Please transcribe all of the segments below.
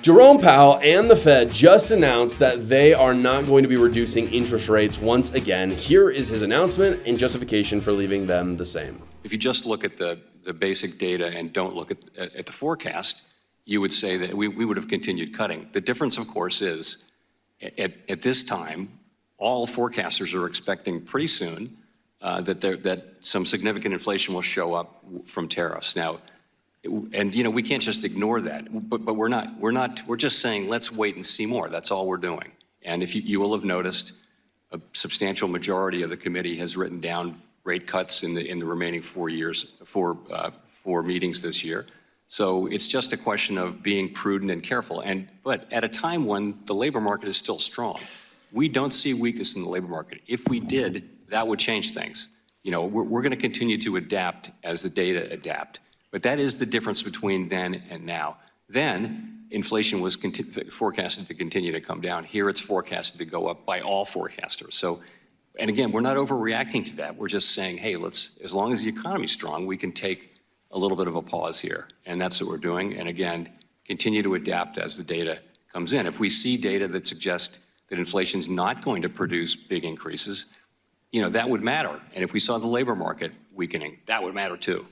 Jerome Powell and the Fed just announced that they are not going to be reducing interest rates once again. Here is his announcement and justification for leaving them the same. If you just look at the basic data and don't look at the forecast, you would say that we would have continued cutting. The difference, of course, is at this time, all forecasters are expecting pretty soon that some significant inflation will show up from tariffs. Now, and we can't just ignore that, but we're just saying let's wait and see more. That's all we're doing. And if you will have noticed, a substantial majority of the committee has written down rate cuts in the remaining 4 meetings this year. So it's just a question of being prudent and careful. But at a time when the labor market is still strong, we don't see weakness in the labor market. If we did, that would change things. We're going to continue to adapt as the data adapt. But that is the difference between then and now. Then inflation was forecasted to continue to come down. Here it's forecasted to go up by all forecasters. So, and again, we're not overreacting to that. We're just saying, hey, as long as the economy's strong, we can take a little bit of a pause here. And that's what we're doing. And again, continue to adapt as the data comes in. If we see data that suggests that inflation's not going to produce big increases, that would matter. And if we saw the labor market weakening, that would matter too.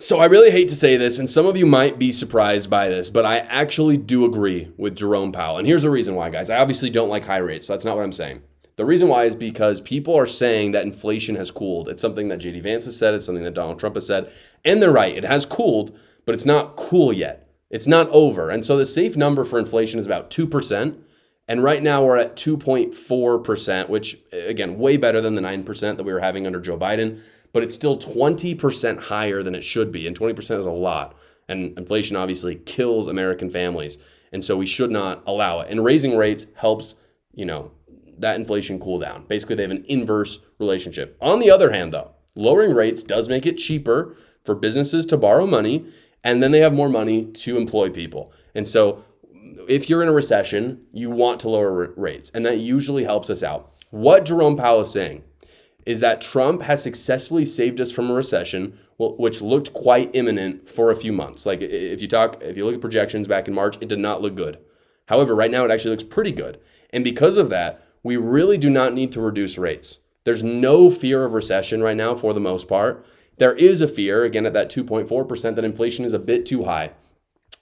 So I really hate to say this, and some of you might be surprised by this, but I actually do agree with Jerome Powell. And here's the reason why, guys. I obviously don't like high rates, so that's not what I'm saying. The reason why is because people are saying that inflation has cooled. It's something that JD Vance has said. It's something that Donald Trump has said. And they're right. It has cooled, but it's not cool yet. It's not over. And so the safe number for inflation is about 2%. And right now we're at 2.4%, which, again, way better than the 9% that we were having under Joe Biden. But it's still 20% higher than it should be. And 20% is a lot. And inflation obviously kills American families. And so we should not allow it. And raising rates helps, that inflation cool down. Basically, they have an inverse relationship. On the other hand, though, lowering rates does make it cheaper for businesses to borrow money. And then they have more money to employ people. And so if you're in a recession, you want to lower rates. And that usually helps us out. What Jerome Powell is saying is that Trump has successfully saved us from a recession, which looked quite imminent for a few months. Like if you look at projections back in March, it did not look good. However, right now it actually looks pretty good. And because of that, we really do not need to reduce rates. There's no fear of recession right now for the most part. There is a fear, again, at that 2.4%, that inflation is a bit too high.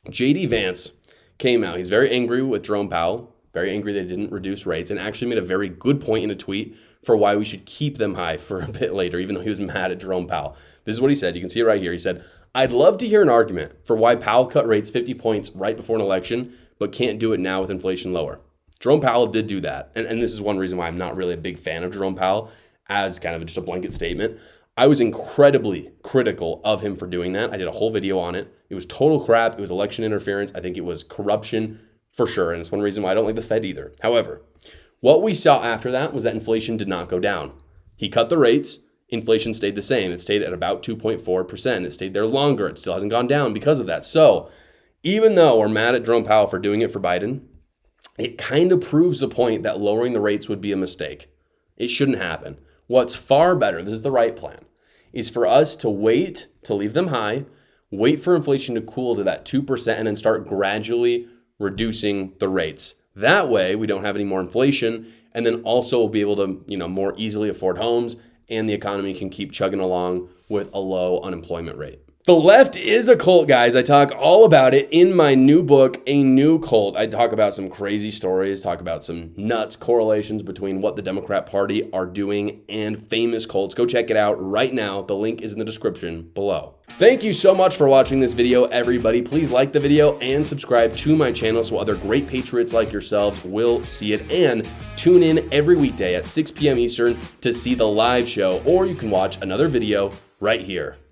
JD Vance came out. He's very angry with Jerome Powell, very angry they didn't reduce rates, and actually made a very good point in a tweet for why we should keep them high for a bit later, even though he was mad at Jerome Powell. This is what he said. You can see it right here. He said, "I'd love to hear an argument for why Powell cut rates 50 points right before an election, but can't do it now with inflation lower." Jerome Powell did do that. And this is one reason why I'm not really a big fan of Jerome Powell as kind of just a blanket statement. I was incredibly critical of him for doing that. I did a whole video on it. It was total crap. It was election interference. I think it was corruption for sure. And it's one reason why I don't like the Fed either. However, what we saw after that was that inflation did not go down. He cut the rates. Inflation stayed the same. It stayed at about 2.4%. It stayed there longer. It still hasn't gone down because of that. So even though we're mad at Jerome Powell for doing it for Biden, it kind of proves the point that lowering the rates would be a mistake. It shouldn't happen. What's far better, this is the right plan, is for us to wait to leave them high, wait for inflation to cool to that 2%, and then start gradually reducing the rates. That way, we don't have any more inflation, and then also we'll be able to, more easily afford homes, and the economy can keep chugging along with a low unemployment rate. The left is a cult, guys. I talk all about it in my new book, A New Cult. I talk about some crazy stories, talk about some nuts correlations between what the Democrat Party are doing and famous cults. Go check it out right now. The link is in the description below. Thank you so much for watching this video, everybody. Please like the video and subscribe to my channel so other great patriots like yourselves will see it. And tune in every weekday at 6 p.m. Eastern to see the live show, or you can watch another video right here.